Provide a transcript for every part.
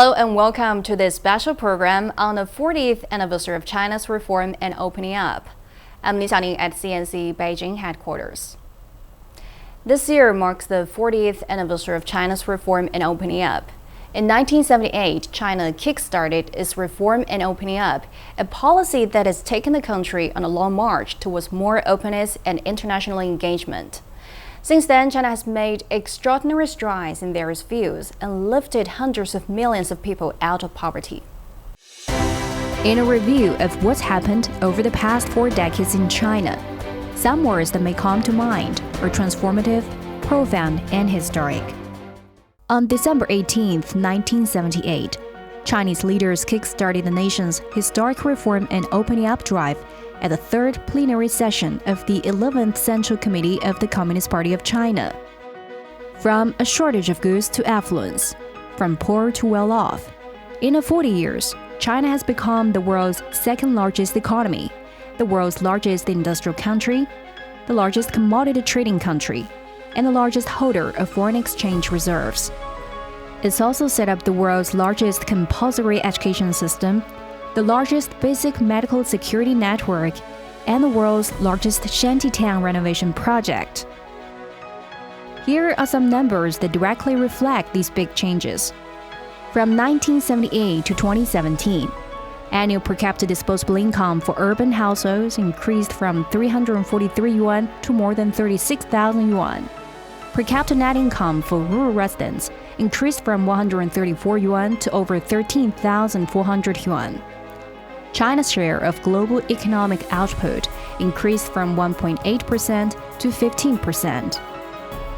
Hello and welcome to this special program on the 40th anniversary of China's reform and opening up. I'm Li Xiaoning at CNC Beijing headquarters. This year marks the 40th anniversary of China's reform and opening up. In 1978, China kick-started its reform and opening up, a policy that has taken the country on a long march towards more openness and international engagement. Since then, China has made extraordinary strides in various fields and lifted hundreds of millions of people out of poverty. In a review of what's happened over the past 4 decades in China, some words that may come to mind are transformative, profound, and historic. On December 18, 1978, Chinese leaders kick-started the nation's historic reform and opening up drive at the 3rd plenary session of the 11th Central Committee of the Communist Party of China. From a shortage of goods to affluence, from poor to well-off, in 40 years, China has become the world's second-largest economy, the world's largest industrial country, the largest commodity trading country, and the largest holder of foreign exchange reserves. It's also set up the world's largest compulsory education system, the largest basic medical security network, and the world's largest shantytown renovation project. Here are some numbers that directly reflect these big changes. From 1978 to 2017, annual per capita disposable income for urban households increased from 343 yuan to more than 36,000 yuan. Per capita net income for rural residents increased from 134 yuan to over 13,400 yuan. China's share of global economic output increased from 1.8% to 15%.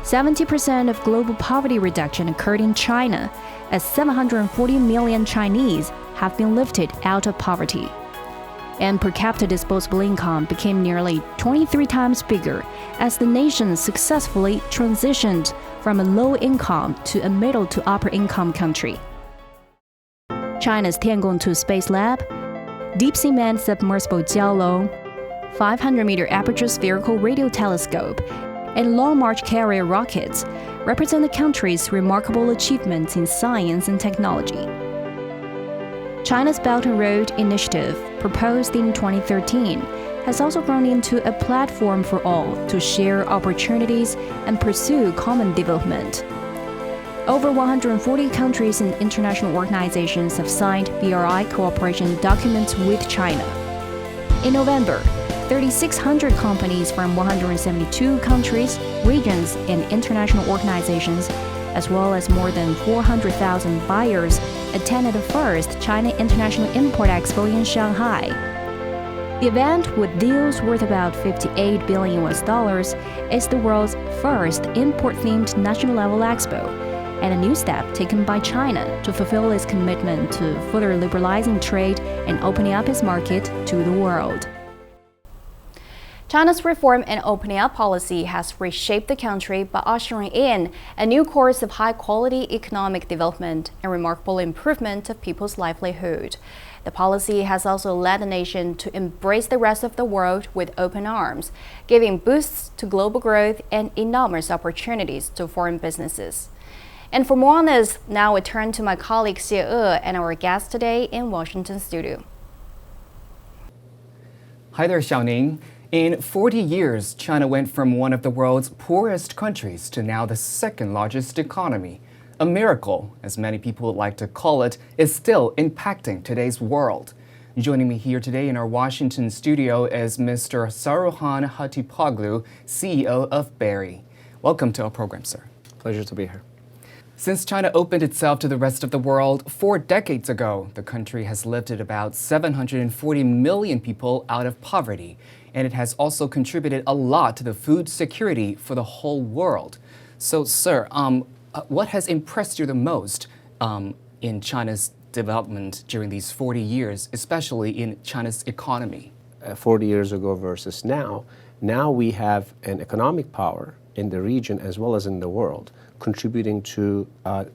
70% of global poverty reduction occurred in China, as 740 million Chinese have been lifted out of poverty. And per capita disposable income became nearly 23 times bigger as the nation successfully transitioned from a low-income to a middle to upper-income country. China's Tiangong 2 Space Lab, deep-sea manned submersible Jiaolong, 500-meter aperture spherical radio telescope, and Long March carrier rockets represent the country's remarkable achievements in science and technology. China's Belt and Road Initiative, proposed in 2013, has also grown into a platform for all to share opportunities and pursue common development. Over 140 countries and international organizations have signed BRI cooperation documents with China. In November, 3,600 companies from 172 countries, regions, and international organizations, as well as more than 400,000 buyers, attended the first China International Import Expo in Shanghai. The event, with deals worth about $58 billion, is the world's first import-themed national-level expo, and a new step taken by China to fulfill its commitment to further liberalizing trade and opening up its market to the world. China's reform and opening up policy has reshaped the country by ushering in a new course of high-quality economic development and remarkable improvement of people's livelihood. The policy has also led the nation to embrace the rest of the world with open arms, giving boosts to global growth and enormous opportunities to foreign businesses. And for more on this, now we turn to my colleague Xie E and our guest today in Washington studio. Hi there, Xiaoning. In 40 years, China went from one of the world's poorest countries to now the second largest economy. A miracle, as many people would like to call it, is still impacting today's world. Joining me here today in our Washington studio is Mr. Saruhan Hatipoglu, CEO of Berry. Welcome to our program, sir. Pleasure to be here. Since China opened itself to the rest of the world 4 decades ago, the country has lifted about 740 million people out of poverty, and it has also contributed a lot to the food security for the whole world. So, sir, what has impressed you the most in China's development during these 40 years, especially in China's economy? 40 years ago versus now we have an economic power in the region as well as in the world, contributing to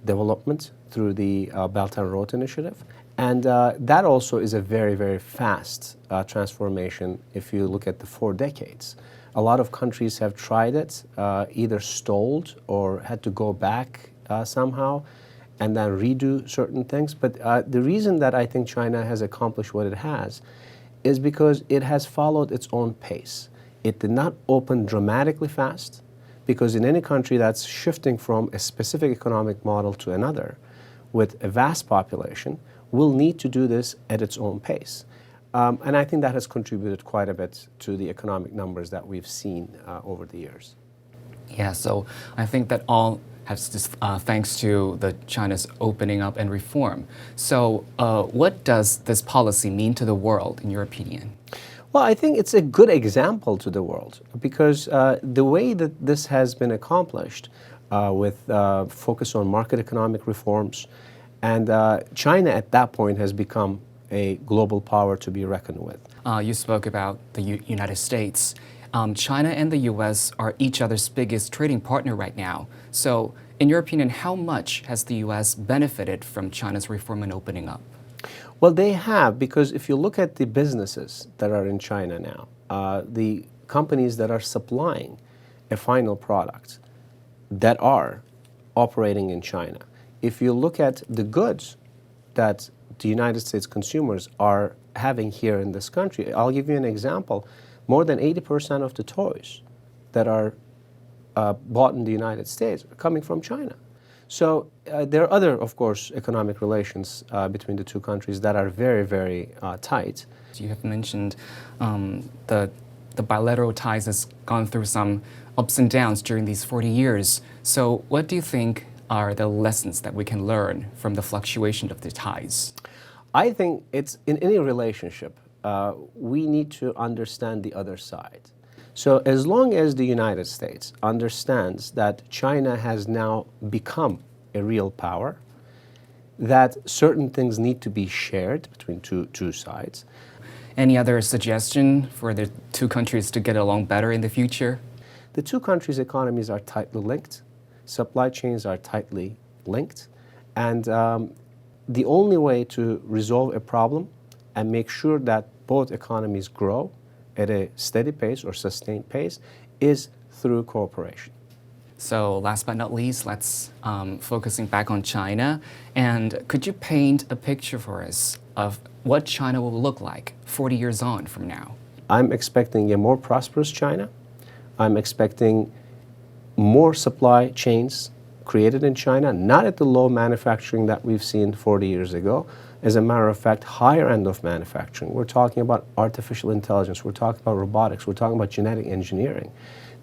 development through the Belt and Road Initiative. And that also is a very, very fast transformation if you look at the 4 decades. A lot of countries have tried it, either stalled or had to go back somehow. and then redo certain things. But the reason that I think China has accomplished what it has is because it has followed its own pace. It did not open dramatically fast, because in any country that's shifting from a specific economic model to another with a vast population will need to do this at its own pace. And I think that has contributed quite a bit to the economic numbers that we've seen over the years. Yeah, so I think that all has thanks to the China's opening up and reform. So what does this policy mean to the world, in your opinion? Well, I think it's a good example to the world, because the way that this has been accomplished with focus on market economic reforms, and China at that point has become a global power to be reckoned with. You spoke about the United States. China and the U.S. are each other's biggest trading partner right now. So, in your opinion, how much has the U.S. benefited from China's reform and opening up? Well, they have, because if you look at the businesses that are in China now, the companies that are supplying a final product that are operating in China, if you look at the goods that the United States consumers are having here in this country, I'll give you an example. More than 80% of the toys that are bought in the United States are coming from China. So there are other, of course, economic relations between the two countries that are very, very tight. You have mentioned the bilateral ties has gone through some ups and downs during these 40 years. So what do you think are the lessons that we can learn from the fluctuation of the ties? I think it's in any relationship, we need to understand the other side. So as long as the United States understands that China has now become a real power, that certain things need to be shared between two sides. Any other suggestion for the two countries to get along better in the future? The two countries' economies are tightly linked. Supply chains are tightly linked. And the only way to resolve a problem and make sure that both economies grow at a steady pace or sustained pace is through cooperation. So last but not least, let's focusing back on China. And could you paint a picture for us of what China will look like 40 years on from now? I'm expecting a more prosperous China. I'm expecting more supply chains created in China, not at the low manufacturing that we've seen 40 years ago. As a matter of fact, higher end of manufacturing. We're talking about artificial intelligence, we're talking about robotics, we're talking about genetic engineering.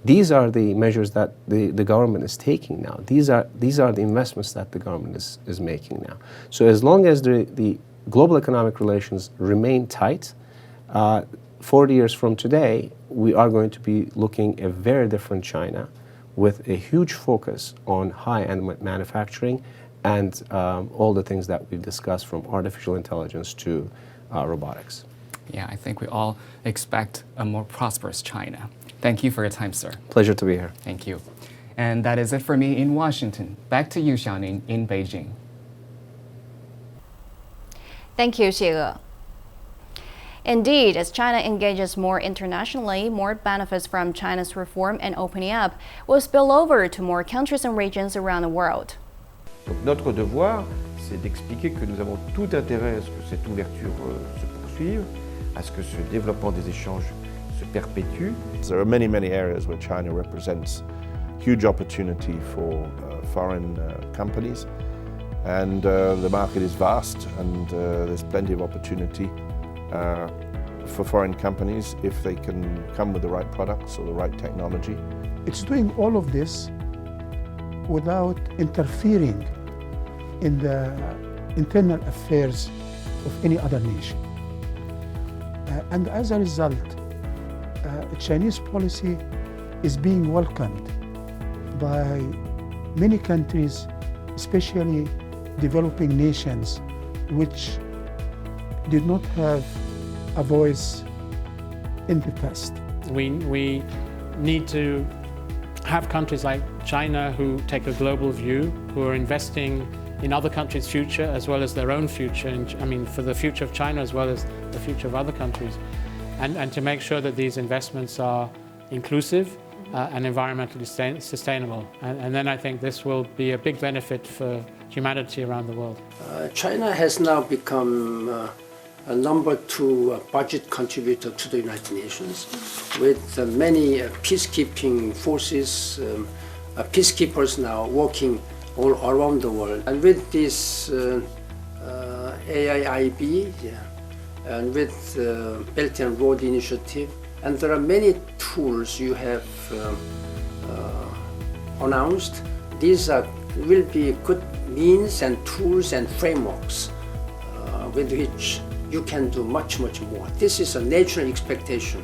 These are the measures that the government is taking now. These are the investments that the government is making now. So as long as the global economic relations remain tight, 40 years from today, we are going to be looking at a very different China with a huge focus on high-end manufacturing and all the things that we've discussed, from artificial intelligence to robotics. Yeah, I think we all expect a more prosperous China. Thank you for your time, sir. Pleasure to be here. Thank you. And that is it for me in Washington. Back to you, Xiaoning, in Beijing. Thank you, Xie. Indeed, as China engages more internationally, more benefits from China's reform and opening up will spill over to more countries and regions around the world. Donc notre devoir, c'est d'expliquer que nous avons tout intérêt à ce que cette ouverture se poursuive, à ce que ce développement des échanges se perpétue. There are many, many areas where China represents huge opportunity for foreign companies, and the market is vast, and there's plenty of opportunity for foreign companies if they can come with the right products or the right technology. It's doing all of this without interfering in the internal affairs of any other nation. And as a result, Chinese policy is being welcomed by many countries, especially developing nations, which did not have a voice in the past. We need to have countries like China who take a global view, who are investing in other countries' future as well as their own future, and I mean for the future of China as well as the future of other countries, and to make sure that these investments are inclusive and environmentally sustainable. And then I think this will be a big benefit for humanity around the world. China has now become a number 2 budget contributor to the United Nations, with many peacekeeping forces, peacekeepers now working all around the world. And with this AIIB, and with Belt and Road Initiative, and there are many tools you have announced. These will be good means and tools and frameworks with which you can do much, much more. This is a natural expectation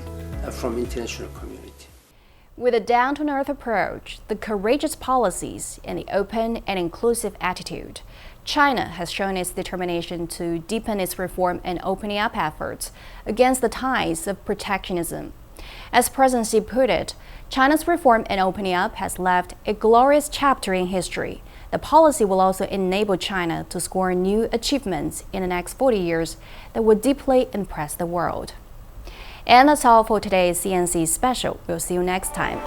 from international community. With a down-to-earth approach, the courageous policies, and the open and inclusive attitude, China has shown its determination to deepen its reform and opening up efforts against the ties of protectionism. As President Xi put it, China's reform and opening up has left a glorious chapter in history. The policy will also enable China to score new achievements in the next 40 years that will deeply impress the world. And that's all for today's CNC Special. We'll see you next time.